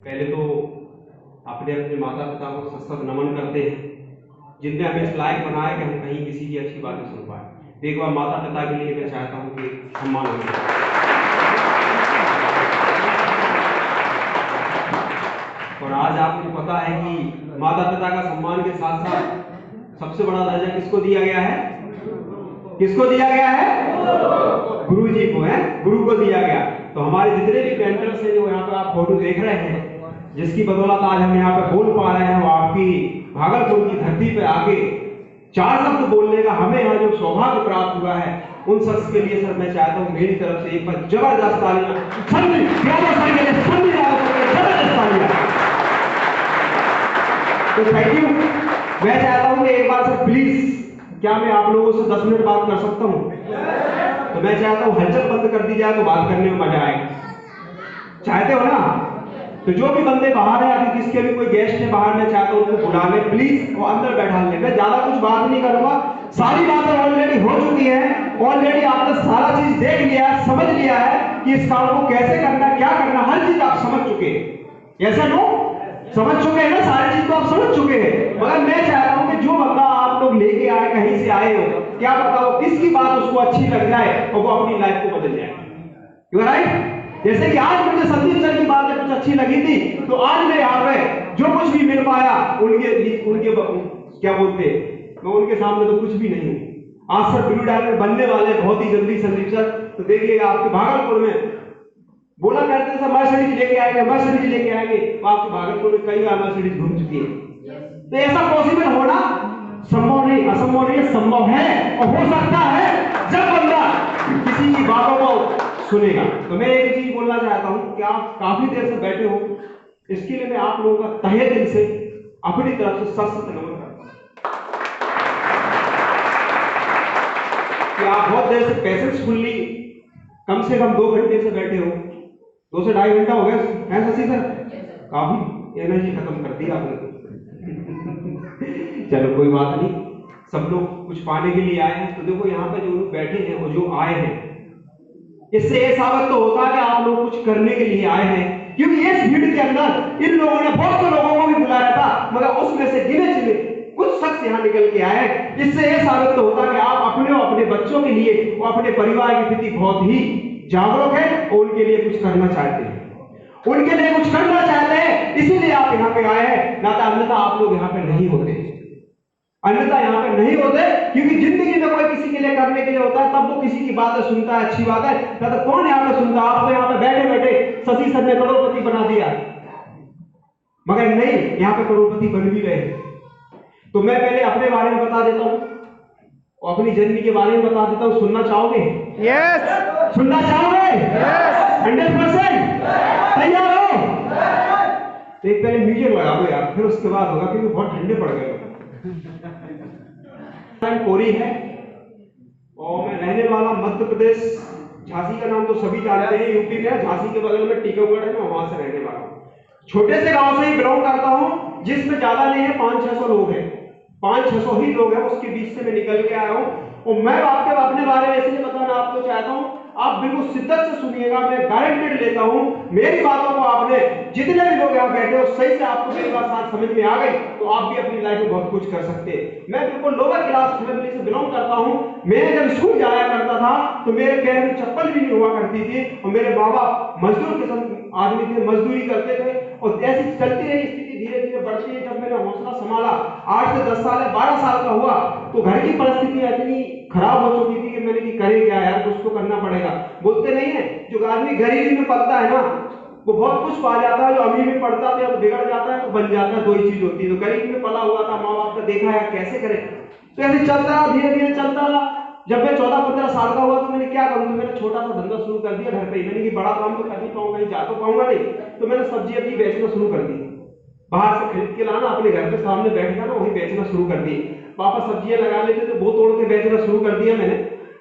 पहले तो अपने अपने माता पिता को सशक्त नमन करते हैं जिनने हमें इस लायक बनाया कि हम कहीं किसी की अच्छी बातें सुन पाए। एक बार माता पिता के लिए मैं चाहता हूँ कि सम्मान हो। और आज आपको पता है कि माता पिता का सम्मान के साथ साथ सबसे बड़ा दर्जा किसको दिया गया है? किसको दिया गया है? गुरु जी को है, गुरु को दिया गया। तो हमारे जितने भी मेंटर्स हैं जो यहाँ पर आप फोटो देख रहे हैं, जिसकी बदौलत आज हम यहाँ पे बोल पा रहे हैं, वो आपकी भागलपुर की धरती पे आके चार शब्द बोलने का हमें यहाँ जो सौभाग्य प्राप्त हुआ है, उन शख्स के लिए सर मैं चाहता हूँ मेरी तरफ से एक बार जबरदस्त तालियां तो थैंक यू। मैं चाहता हूँ कि एक बार सर प्लीज, क्या मैं आप लोगों से 10 मिनट बात कर सकता हूँ? तो मैं चाहता हूँ हलचल बंद कर दी जाए तो बात करने में मजा आएगा। चाहते हो ना? तो जो भी बंदे बाहर है, अभी किसके भी कोई गेस्ट है बाहर, मैं चाहता हूँ उनको बुला ले प्लीज और अंदर बैठा ले। मैं ज्यादा कुछ बात नहीं करूंगा, सारी बातें ऑलरेडी हो चुकी है। ऑलरेडी आपने सारा चीज देख लिया है, समझ लिया है कि इस काम को कैसे करना, क्या करना, हर चीज आप समझ चुके हैं। ऐसा नो समझ चुके हैं ना, सारी चीज तो आप समझ चुके हैं। मगर मैं चाहता हूं कि जो बंदा आप लोग लेके आए, कहीं से आए हो, क्या पता हो किसकी बात उसको अच्छी लग जाए और वो अपनी लाइफ को बदल जाए। You right? जैसे कि आज मुझे संदीप सर की बातें कुछ अच्छी लगी थी, तो आज मैं यहाँ पे जो कुछ भी मिल पाया उनके क्या बोलते, मैं उनके सामने तो कुछ भी नहीं हूँ। आज सर ब्लू डायमंड बनने वाले बहुत ही जल्दी संदीप सर, तो देखिएगा आपके भागलपुर में बोला करते थे मर्सिडीज लेके आएंगे, मर्सिडीज लेके आएंगे। आपके भागलपुर में कई बार मर्सिडीज घूम चुकी है। तो ऐसा पॉसिबल होना संभव नहीं, असंभव नहीं, संभव है और हो सकता है जब बंदा किसी की बातों को सुनेगा। तो मैं एक चीज बोलना चाहता हूं कि आप काफी देर से बैठे हो, इसके लिए मैं आप लोगों का तहे दिल से अपनी तरफ से सशक्त नमन करता हूं कि आप बहुत देर से पेशेंसफुली कम से कम 2 घंटे से बैठे हो। 2 से 2.5 घंटा हो गया है शशि सर? काफी एनर्जी खत्म कर दी आपने। चलो कोई बात नहीं, सब लोग कुछ पाने के लिए आए हैं। तो देखो यहाँ पे जो लोग बैठे हैं और जो आए हैं, इससे ये साबित तो होता है कि आप लोग कुछ करने के लिए आए हैं। क्योंकि इस भीड़ के अंदर इन लोगों ने बहुत से लोगों को भी बुलाया था, मगर उसमें से गिने चुने कुछ शख्स यहाँ निकल के आए हैं। इससे यह साबित तो होता है कि आप अपने और अपने बच्चों के लिए और अपने परिवार के प्रति बहुत ही जागरूक है और उनके लिए कुछ करना चाहते हैं, उनके लिए कुछ करना चाहते हैं, इसीलिए आप यहाँ पे आए हैं। ना तो अन्यथा आप लोग यहाँ पे नहीं होते, अन्यथा यहाँ पे नहीं होते। क्योंकि जिंदगी में कोई किसी के लिए करने के लिए होता है तब वो किसी की बातें सुनता है, अच्छी बात है। ना तो कौन यहाँ पे सुनता? आपको यहाँ पे बैठे बैठे शशि सर ने करोड़पति बना दिया, मगर नहीं, यहाँ पे करोड़पति बन भी रहे। तो मैं पहले अपने बारे में बता देता हूँ और अपनी जर्नी के बारे में बता देता हूँ। सुनना चाहोगे? यस। सुनना चाहोगे? यस। 100% तैयार हो? तो एक पहले म्यूजिक लगा दो यार, फिर उसके बाद होगा, क्योंकि बहुत ठंडे पड़ गए। कोरी है और मैं रहने वाला मध्य प्रदेश, झांसी का नाम तो सभी जानते हैं, यूपी में। झांसी के बगल में टीकमगढ़ है, मैं वहां से रहने वाला हूँ। छोटे से गांव से ही बिलोंग करता हूँ, जिसमें ज्यादा नहीं है, 500-600 लोग हैं, 500-600 ही लोग हैं, उसके बीच से मैं निकल के आया हूँ। और मैं आपके अपने बारे में इसलिए बताना आपको चाहता हूँ, आप बिल्कुल शिद्दत से सुनिएगा, मैं गारंटेड लेता हूँ मेरी बातों को आपने, जितने भी लोग यहाँ बैठे हो, सही से आपको मेरी बात साथ समझ में आ गई तो आप भी अपनी लाइफ में बहुत कुछ कर सकते हैं। मैं बिल्कुल लोअर क्लास फैमिली से बिलोंग करता हूँ। मैं जब स्कूल जाया करता था तो मेरे पैर में चप्पल भी नहीं हुआ करती थी और मेरे बाबा मजदूर किस्म आदमी थे, मजदूरी करते थे। और ऐसी चलती रही स्थिति, धीरे धीरे बढ़ती है। जब मैंने हौसला संभाला, 8 से 10 साल 12 साल का हुआ, तो घर की परिस्थितियां इतनी खराब हो चुकी थी कि मैंने कि करे क्या यार, कुछ तो करना पड़ेगा। बोलते नहीं है, जो आदमी गरीबी में पलता है ना, वो बहुत कुछ पा जाता है। जो अमीर में पड़ता है तो बिगड़ जाता है, तो बन जाता है। 2 ही चीज होती है। तो गरीब में पला हुआ था, माँ बाप का देखा है कैसे करे, तो ऐसे चलता रहा, धीरे धीरे चलता रहा। जब मैं 14-15 साल का हुआ तो मैंने क्या करूं, तो मैंने छोटा सा धंधा शुरू कर दिया घर पे ही। मैंने कि बड़ा काम तो कर नहीं पाऊंगा, जा तो पाऊंगा नहीं, तो मैंने सब्जी अपनी बेचना शुरू कर दी। बाहर से खरीद के लाना, अपने घर के सामने बैठ जाना, वही बेचना शुरू कर दी। पापा सब्जियां लगा लेते तो वो तोड़ के बेचना शुरू कर दिया मैंने।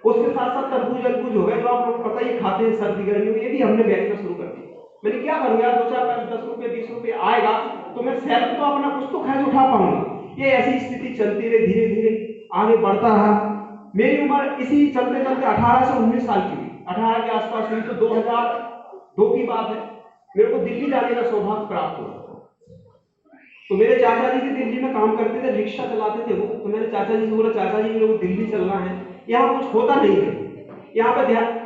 उसके साथ साथ तरबूज हो गए, जो आप लोग पता ही खाते हैं सर्दी गर्मी में, ये भी हमने बेचना शुरू कर दिया। मैंने क्या करूंगा, 2-4 पैसे 10 रुपए 20 रुपए आएगा तो मैं सेल्फ तो अपना कुछ तो खर्च उठा पाऊंगा। ये ऐसी स्थिति चलती रही, धीरे धीरे आगे बढ़ता रहा। मेरी उम्र इसी चलते चलते 18 से 19 साल की हुई, 18 के आसपास हुई। तो 2002 की बात है, मेरे को दिल्ली जाने का सौभाग्य प्राप्त हुआ। तो मेरे चाचा जी दिल्ली में काम करते थे, रिक्शा चलाते थे वो। तो मेरे चाचा जी से बोला, चाचा जी मेरे को दिल्ली चलना है, यहाँ कुछ होता नहीं है, यहाँ पे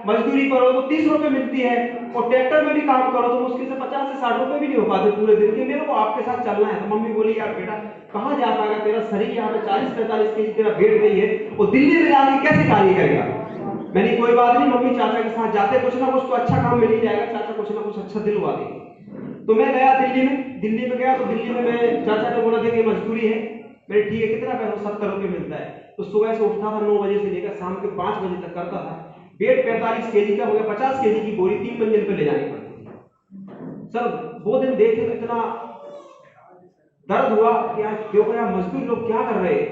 मजदूरी करो तो 30 रुपए मिलती है, और ट्रैक्टर में भी काम करो तो मुश्किल से 50 से 60 रुपए भी नहीं हो पाते पूरे दिन के। मेरे को आपके साथ चलना है। तो मम्मी बोली, यार बेटा कहाँ जा पाएगा, तेरा शरीर यहाँ पे 40-45 केजी तेरा वेट नहीं है, और दिल्ली में जाके कैसे कार्य करेगा। मैंने कोई बात नहीं मम्मी, चाचा के साथ जाते, कुछ ना कुछ तो अच्छा काम मिल ही जाएगा, चाचा कुछ ना कुछ अच्छा दिलवा देंगे। तो मैं गया दिल्ली में गया। तो दिल्ली में मैं, चाचा ने बोला देखिए मजदूरी है। मैंने ठीक है, कितना पैसा, 70 रुपये मिलता है। तो सुबह से उठता था 9 बजे से लेकर शाम के 5 बजे तक करता था। वेट 45 केजी का हो गया, 50 केजी की बोरी 3 मंजिल पे ले जानी पड़ती थी। सर वो दिन देखे तो इतना दर्द हुआ कि यार देखो यार मजदूर लोग क्या कर रहे हैं।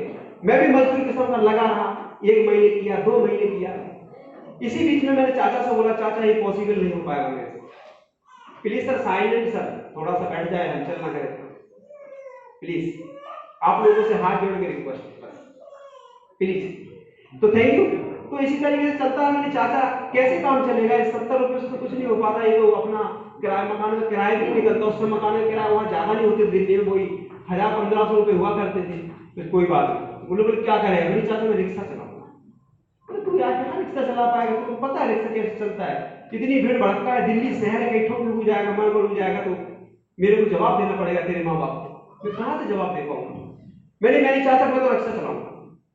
मैं भी मजदूर के साथ लगा रहा, 1 महीने किया, 2 महीने किया। इसी बीच में मैंने चाचा से बोला, चाचा ये पॉसिबल नहीं हो पाएगा मेरे से, प्लीज सर साइलेंट सर, थोड़ा सा बैठ जाए, हलचल ना करें प्लीज, आप लोगों से हाथ जोड़ के रिक्वेस्ट प्लीज। तो थैंक यू। तो इसी तरीके से चलता है। मैंने चाचा कैसे काम चलेगा, 70 रुपये से तो कुछ नहीं हो पाता। ये तो अपना किराया, मकान का किराया भी निकलता, उससे मकान का किराया वहाँ ज्यादा नहीं होते, दिल्ली में वही 1000-1500 रुपये हुआ करते थे। तो कोई बात नहीं, बोले क्या करेगा। मेरी चाचा मैं रिक्शा चलाऊंगा। तू यार कहाँ रिक्शा चला पाएगा, तुमको पता है रिक्शा कैसे चलता है, इतनी भीड़ भड़का है, दिल्ली शहर है, कहीं ठोक हो जाएगा, मर हो जाएगा तो मेरे को जवाब देना पड़ेगा तेरे माँ बाप को, मैं कहाँ से जवाब दे पाऊंगा। मैंने चाचा मैं तो रिक्शा चलाऊंगा।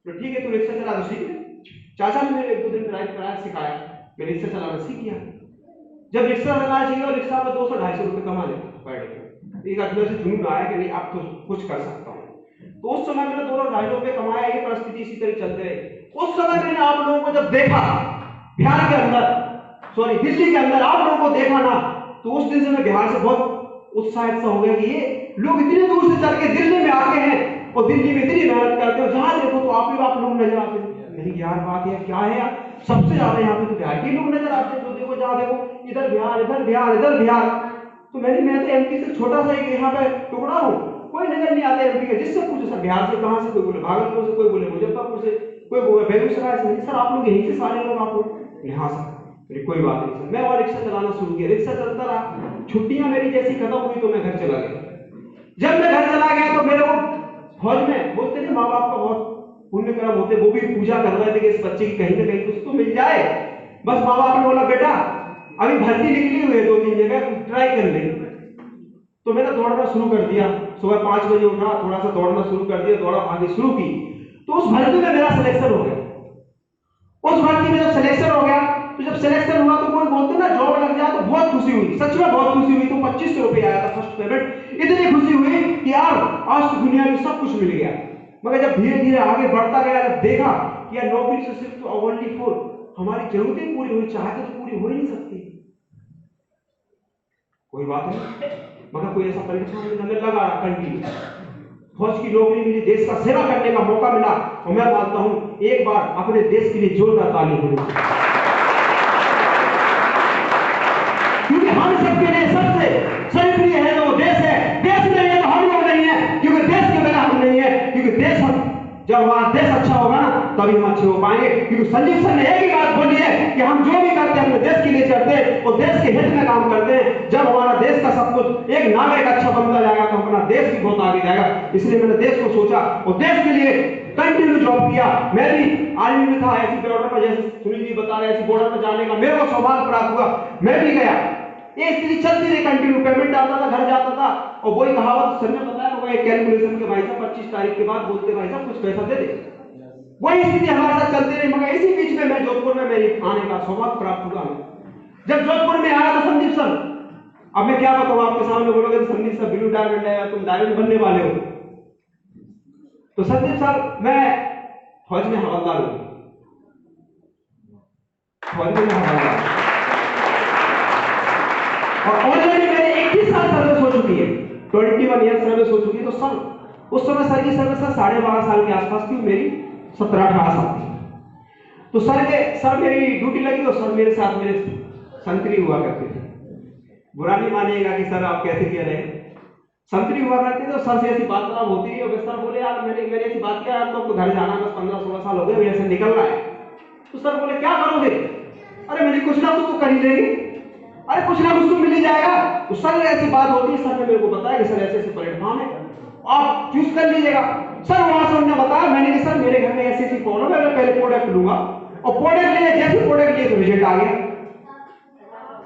तो ठीक है तू रिक्शा चला तो सीख ले। चाचा ने मेरे 1-2 दिन ड्राइव कराया, सिखाया, मैं रिक्शा चलाना सीख गया। जब रिक्शा चलाना चाहिए और रिक्शा में 200-250 रुपये कमा लेता पर डे, एक अंदर से जुनून आया कि नहीं आप तो कुछ कर सकता हूँ। तो उस समय मैंने 200-250 रुपये कमाया। ये परिस्थिति इसी तरह चलते रहे। उस समय मैंने आप लोगों को जब देखा बिहार के अंदर, सॉरी दिल्ली के अंदर आप लोगों को देखा ना, तो उस दिन से मैं बिहार से बहुत उत्साहित सा हो गया कि ये लोग इतने दूर से चल के दिल्ली में आके हैं और दिल्ली में इतनी मेहनत करते हो, जहां देखो तो आप लोग नजर आते हैं। नहीं यार बात है क्या है यार, सबसे ज्यादा यहाँ पे तो बिहार के लोग नजर आते हैं। तो देखो जहां देखो इधर बिहार, इधर बिहार, इधर बिहार। तो मैं तो एमपी से छोटा सा एक यहाँ पे टुकड़ा हूँ, कोई नजर नहीं आता एमपी का। जिससे पूछो सर बिहार से कहाँ से, कोई बोले भागलपुर से, कोई बोले मुजफ्फरपुर से, कोई बोले बेगूसराय से। सर आप लोग यहीं से सारे लोग आप लोग। हाँ सर कोई बात नहीं सर। मैं और रिक्शा चलाना शुरू किया, रिक्शा चलता रहा। छुट्टियां मेरी जैसी खत्म हुई तो मैं घर चला गया। जब मैं घर चला गया तो मेरे को फौज में बोलते थे माँ बाप का बहुत पुण्य कर्म होते, वो भी पूजा कर रहे थे कि इस बच्चे की कहीं ना कहीं कुछ तो मिल जाए। बस माँ बाप ने बोला बेटा अभी भर्ती निकली हुई है 2-3 जगह, ट्राई कर ले। तो मैंने दौड़ना शुरू कर दिया। सुबह 5 बजे उठा, थोड़ा सा दौड़ना शुरू कर दिया, दौड़ा भागी शुरू की। तो उस भर्ती में मेरा सिलेक्शन हो गया। उस भर्ती में जब सिलेक्शन हो गया, तो जब सिलेक्शन हुआ तो कोई बोलते ना जॉब लग जाए तो बहुत खुशी हुई, सच में बहुत खुशी हुई। तो 2500 रुपये आया था फर्स्ट पेमेंट। इतनी खुशी हुई कि यार आज तो दुनिया में सब कुछ मिल गया। मगर जब धीरे धीरे आगे बढ़ता गया, जब देखा कि यार नौकरी से सिर्फ तो ओनली फॉर हमारी जरूरतें पूरी हुई, चाहते तो पूरी हो ही नहीं सकती। कोई बात नहीं, मगर कोई ऐसा परीक्षा में लगा रहा कंटिन्यू। फौज की नौकरी मिली, देश का सेवा करने का मौका मिला। और मैं मानता हूं एक बार अपने देश के लिए जोरदार ताली होनी चाहिए, क्योंकि हम सबके लिए सबसे प्रिय है तो वो देश है। देश नहीं है तो हम लोग नहीं है, क्योंकि देश के बिना हम नहीं है। क्योंकि देश हम, जब हमारा देश अच्छा होगा ना तभी हम अच्छे हो पाएंगे। क्योंकि संजीव सर ने एक ही बात बोली है कि हम जो भी करते हैं अपने देश के लिए करते हैं और देश के हित में काम करते हैं। जब हमारा देश का सब कुछ एक नागरिक अच्छा बनता जाएगा तो अपना देश भी बहुत आगे जाएगा। इसलिए मैंने देश को सोचा और देश के लिए कंटिन्यू जॉब किया। मैं भी आर्मी में था, ऐसी बॉर्डर पर, जैसे सुनील जी बता रहे ऐसी बॉर्डर पर जाने का मेरे को सौभाग्य प्राप्त हुआ, मैं भी गया। ये स्थिति चलती रही, कंटिन्यू पेमेंट आता था, घर जाता था। और वही कहावत सर ने बताया होगा एक कैलकुलेशन के, भाई साहब 25 तारीख के बाद बोलते भाई साहब कुछ पैसा दे दे। वही स्थिति हमारे साथ चलती रही। मगर इसी बीच में मैं जोधपुर में मेरी आने का सौभाग्य प्राप्त हुआ। जब जोधपुर में आया था संदीप सर, अब मैं क्या बताऊं आपके सामने, बोलोगे संदीप सर ब्लू डायमंड है, तुम डायमंड बनने वाले हो। तो संदीप सर मैं फौज में हवलदार हूं, फौज में हवलदार, और ऑलरेडी मेरे 21 साल सर्विस हो चुकी है, 21 ईयर सर्विस हो चुकी है। तो सर उस समय सर की सर्विस 12.5 साल के आसपास थी, मेरी 17-18 साल थी। तो सर मेरी ड्यूटी लगी और सर मेरे साथ मेरे संतरी हुआ करते थे। बुरा नहीं मानिएगा कि सर आप कैसे कह रहे हैं, संतरी हुआ करते थे। तो सर से ऐसी बात होती है और सर बोले यार मैंने ऐसी बात किया, आपको तो घर जाना, बस 15-16 साल हो गए ऐसे निकल रहा है। तो सर बोले क्या करोगे? अरे मेरी कुछ ना कुछ तो कर ही लेंगे। अरे कुछ ना कुछ तो मिल ही जाएगा। तो सर ऐसी बात होती है, सर ने मेरे को बताया कि सर ऐसे ऐसे प्लेटफॉर्म है, आप चूज कर लीजिएगा। सर वहां से उन्होंने बताया, मैंने कहा सर मेरे घर में ऐसी ऐसी प्रॉब्लम है, मैं पहले प्रोडक्ट लूंगा, और प्रोडक्ट लिए, जैसे प्रोडक्ट लिए तो रिजल्ट आ गया।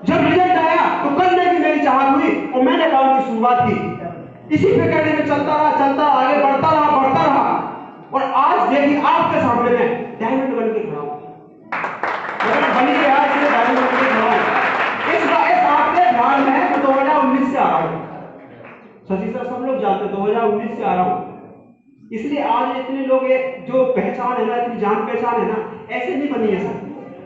जब रिजल्ट आया तो करने की मेरी चाहत हुई और मैंने काम की शुरुआत की। इसी फैकल्टी में चलता रहा, आगे बढ़ता रहा, और आज देखिए आपके सामने मैं डायमंड बन के खड़ा हूं। बनी गया इसलिए डायमंड बन के खड़ा हूं। इस आपके ध्यान में 2019 से आ रहा हूं। शशि सर सब लोग जानते हैं 2019 से आ रहा हूं। इसलिए आज इतने लोग जो पहचान है ना, इतनी जान पहचान है ना, ऐसे नहीं बनी है सर।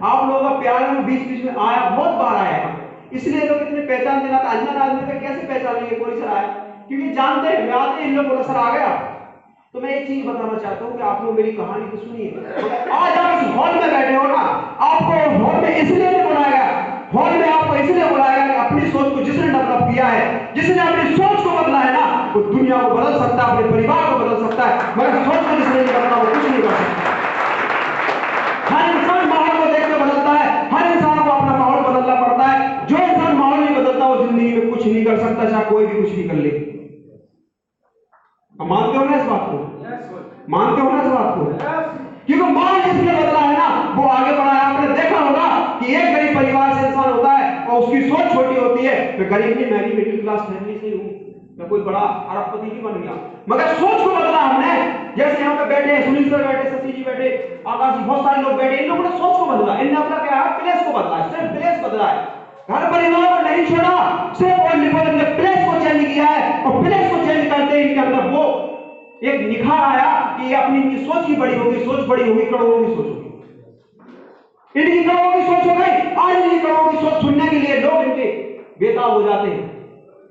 आप लोगों का प्यार में बीच बीच में आया, बहुत बार आया है, इसलिए लोग इतने पहचान देना था। अनजान आदमी का कैसे पहचान लेंगे कोई सर आया, क्योंकि जानते हैं मैं आते इन लोग बोला सर आ गया। तो मैं एक चीज बताना चाहता हूँ कि आप लोग मेरी कहानी तो सुनिए। आज आप इस हॉल में बैठे हो ना, आपको हॉल में इसलिए नहीं बुलाया गया, हॉल में आपको इसलिए बुलाया गया कि अपनी सोच को जिसने डेवलप किया है, जिसने अपनी सोच को बदला है ना, वो दुनिया को बदल सकता है, अपने परिवार को बदल सकता है, मगर सोच को जिसने नहीं बदला वो कुछ नहीं कर सकता। हर इंसान माहौल को देख के बदलता है, हर इंसान को अपना माहौल बदलना पड़ता है। जो इंसान माहौल नहीं बदलता वो जिंदगी में कुछ नहीं कर सकता, चाहे कोई भी कुछ भी कर ले। मानते हो ना इस बात को? मानते हो ना इस बात को? क्योंकि माहौल जिसने बदला है ना, वो आगे बढ़ा है। आपने देखा होगा कि एक गरीब परिवार से इंसान होता है और उसकी सोच छोटी होती है। मैं गरीब नहीं, मैं भी मिडिल क्लास फैमिली से हूं, मैं कोई बड़ा अरबपति नहीं बन गया, मगर सोच को बदला हमने। जैसे यहाँ पे बैठे सुनील सर बैठे, शशि जी बैठे, आकाश जी, बहुत सारे लोग बैठे, इन लोगों ने सोच को बदला। इनने अपना क्या है, प्लेस को बदला है, सिर्फ प्लेस बदला है। घर परिवार को नहीं छोड़ा, सिर्फ ने प्लेस को चेंज किया है, और प्लेस को चेंज करते ही इनके अंदर वो एक निखार आया कि ये अपनी सोच ही बड़ी होगी, सोच बड़ी होगी, करोड़ों की सोच होगी। इनकी करोड़ों की सोच हो गई। आज इनकी करोड़ों की सोच सुनने के लिए लोग इनके बेताब हो जाते हैं।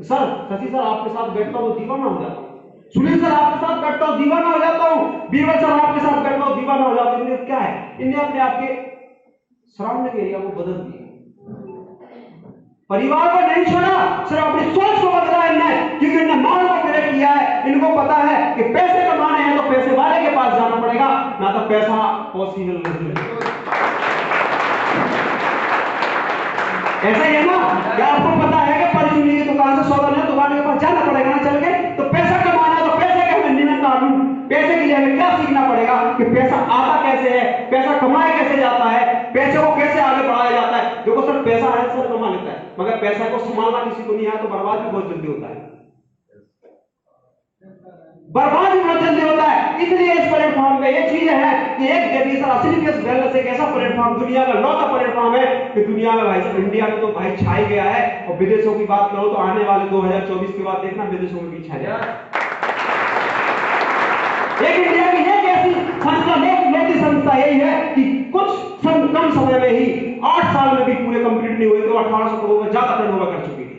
सर, शशि सर आपके साथ बैठता हूं तो दीवाना हो जाता हूं, सुनील सर आपके साथ बैठता हूं दीवाना हो जाता हूं, बीरबल सर आपके साथ बैठता हूं दीवाना हो जाता हूं। इन्हें क्या है, इन्हें अपने आप के सराउंडिंग एरिया को बदल दिया, परिवार को नहीं छोड़ा, सिर्फ अपनी सोच को बदला इनने, क्योंकि इन्होंने माहौल को क्रिएट किया है। इनको पता है कि पैसे कमाने हैं तो पैसे वाले के पास जाना पड़ेगा, ना तो पैसा पॉसिबल नहीं है। ऐसा ही है ना, क्या आपको पता है कि परचूनी की दुकान से सौदा लेना दुकान के पास जाना पड़ेगा ना चल के? तो पैसा कमाना है तो पैसे के हमें नियम कानून, पैसे के लिए हमें क्या सीखना पड़ेगा कि पैसा आता कैसे है, पैसा कमाया कैसे जाता है, पैसे को कैसे आगे बढ़ाया जाता है। देखो सर, पैसा है सर कमा लेता है, मगर पैसा को संभालना किसी को नहीं आया तो बर्बाद भी बहुत जल्दी होता है, बर्बाद भी बहुत जल्दी होता है। इसलिए इस प्लेटफॉर्म पे ये चीज है कि एक डेफिनेशन असली केस वेलनेस एक ऐसा प्लेटफॉर्म, दुनिया का लौटा प्लेटफॉर्म है कि दुनिया में भाई इंडिया में तो भाई छाई गया है, और विदेशों की बात करो तो आने वाले 2024 के बाद देखना विदेशों में भी छा जाएगा। एक इंडिया की एक ऐसी संस्था, लोक संस्था यही है कि कुछ कम समय में ही 8 साल में भी पूरे कंप्लीट नहीं हुए तो 1800 करोड़ का ज्यादा टर्नओवर कर चुकी थी।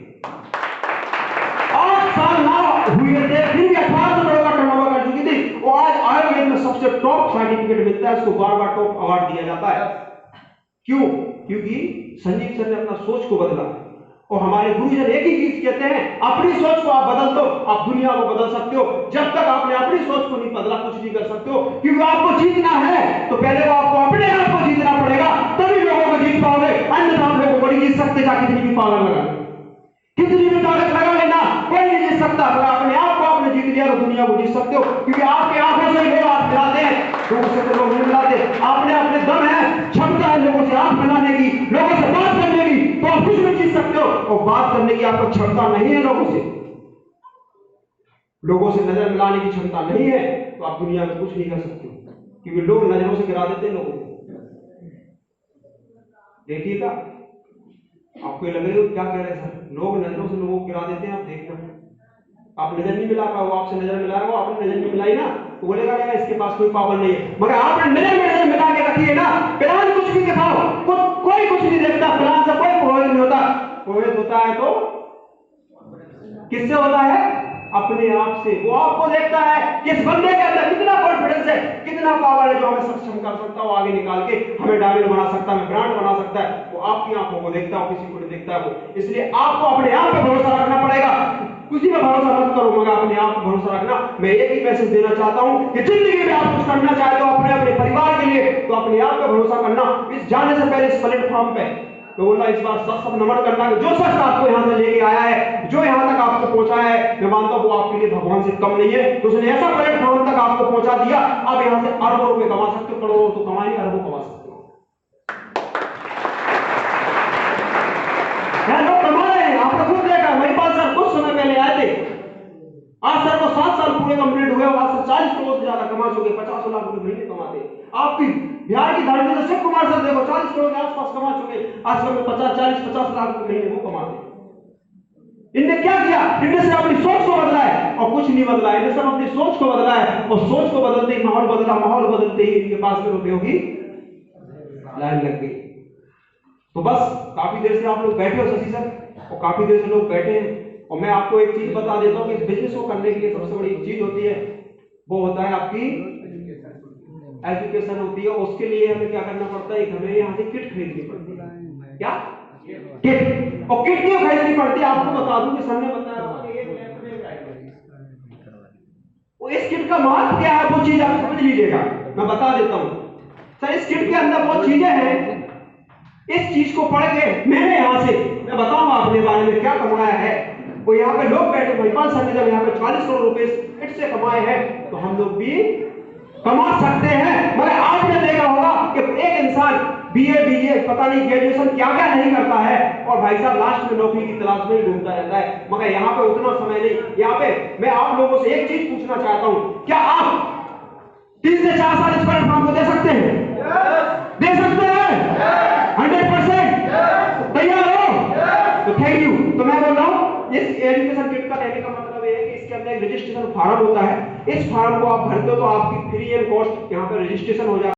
8 साल ना हुए थे फिर भी 1800 करोड़ का टर्नओवर कर चुकी थी, और आज आयुर्वेद में सबसे टॉप सर्टिफिकेट मिलता है, उसको बार-बार टॉप अवार्ड दिया जाता है। क्यों? क्योंकि संजीव सर ने अपना सोच को बदला, और हमारे गुरुजन एक ही चीज कहते हैं, अपनी सोच को आप बदल दो, आप दुनिया को बदल सकते हो। जब तक आपने अपनी सोच को नहीं बदला कुछ नहीं कर सकते हो, क्योंकि आपको जीतना है तो पहले वो आपको अपने आप को जीतना पड़ेगा, तभी लोगों को जीत पाओगे। अन्यथा आप लोगों को नहीं जीत सकते, चाहे कितनी भी पावर लगा, कितनी भी ताकत लगा लेना, कोई नहीं जीत सकता। अगर अपने आप को आपने जीत लिया तो दुनिया को जीत सकते हो, क्योंकि आपके आंखों से लोग हाथ मिलाते हैं, लोगों से तो लोग नहीं मिलाते। आपने अपने दम है, क्षमता है लोगों से हाथ मिलाने की, लोगों से बात करने की, तो आप कुछ भी जीत सकते हो। और बात करने की आपको क्षमता नहीं है, लोगों से नजर मिलाने की क्षमता नहीं है, तो आप दुनिया में कुछ नहीं कर सकते, क्योंकि लोग नजरों से गिरा देते हैं लोगों को। देखिएगा, आपको लगे क्या कह रहे हैं सर, लोग नजरों से लोगों को गिरा देते हैं। आप देखना, आप नजर नहीं मिला पाओ, आपसे नजर मिलाएगा, आपने नजर नहीं मिलाई ना तो बोलेगा नहीं इसके पास कोई पावर नहीं है, मगर आपने नजर मिला के रखी है ना। प्लान कुछ भी दिखाओ, कोई कुछ नहीं देखता, प्लान से कोई प्रभावित नहीं होता। प्रभावित होता है तो किससे होता है? अपने आप से। वो आपको देखता है कि इस बंदे के अंदर कितना कॉन्फिडेंस है, कितना पावर है, जो हमें सक्षम कर सकता है, वो आगे निकाल के हमें डायमंड बना सकता है, हमें ब्रांड बना सकता है। वो आपकी आंखों को देखता है, किसी को नहीं देखता है वो। इसलिए आपको अपने आप पे भरोसा रखना पड़ेगा, किसी पे भरोसा मत करो, मगर अपने आप पे भरोसा रखना। मैं एक ही मैसेज देना चाहता हूं कि जिंदगी में आप कुछ करना चाहते हो अपने परिवार के लिए, तो अपने आप पे भरोसा करना। इस जाने से पहले इस प्लेटफॉर्म पे मैं बोल रहा इस बार सब नमन करना है। जो सच आपको यहाँ से लेके आया है, जो यहाँ तक आपको पहुंचाया है, मैं मानता हूँ वो आपके लिए भगवान से कम नहीं है। तो उसने ऐसा प्लेटफॉर्म तक आपको पहुंचा दिया, अब यहाँ से अरबों रुपए कमा सकते हो, करोड़ों तो कमा नहीं, अरबों कमा सकते हो। लोग कमा रहे हैं, आपने खुद देखा। महिपाल सर कुछ समय पहले आए थे, आज सर को 7 साल पूरे कंप्लीट हुए, आज से 40 करोड़ से ज्यादा कमा चुके, 50 लाख रुपए महीने कमाते। आपकी बिहार की धरती से शिव कुमार सर देखो 40 करोड़ के आसपास कमा चुके, आजकल में 50 लाख रुपए महीने वो कमाते। इनने क्या किया? इनने सिर्फ अपनी सोच को बदला है और कुछ नहीं बदला। इनने सिर्फ अपनी सोच को बदला है और सोच को बदलते ही माहौल बदला, माहौल बदलते ही इनके पास में रुपयों की लाइन लग गई। तो बस काफी देर से आप लोग बैठे हो शशि सर, और काफी देर से लोग बैठे हैं, और मैं आपको एक चीज बता देता हूं कि इस बिजनेस को करने के लिए सबसे बड़ी चीज होती है, वो होता है आपकी एजुकेशन होती है। उसके लिए हमें क्या करना पड़ता है? हमें यहाँ से किट खरीदनी पड़ती है। क्या किट? और किट क्यों खरीदनी पड़ती है आपको बता दूं कि सर ने बताया वो इस किट का महत्व क्या है, वो चीज आप समझ लीजिएगा। मैं बता देता हूं सर, इस किट के अंदर बहुत चीजें हैं। इस चीज को पढ़ के मैंने यहाँ से मैं बताऊंगा अपने बारे में क्या कमाया है। वो यहाँ पे लोग बैठे, महिपाल सर ने जब यहाँ पे 40 करोड़ रुपए किट से कमाए हैं, तो हम लोग भी कमा सकते हैं। मगर आपने देखा होगा कि एक इंसान बीए बीए पता नहीं ग्रेजुएशन क्या क्या नहीं करता है, और भाई साहब लास्ट में नौकरी की तलाश में ही घूमता रहता है। मगर यहाँ पे उतना समय नहीं। यहाँ पे मैं आप लोगों से एक चीज पूछना चाहता हूं, क्या आप 3 से 4 साल इस प्लेटफॉर्म को दे सकते हैं? दे सकते हैं 100%? तैयार हो? तो थैंक यू। तो मैं बोल रहा हूं इस एजुकेशन किट का लेने का मतलब ये है कि इसके अंदर एक रजिस्ट्रेशन फॉर्म होता है। इस फॉर्म को आप भरते हो तो आपकी फ्री एंड कॉस्ट यहाँ पे रजिस्ट्रेशन हो जाता है।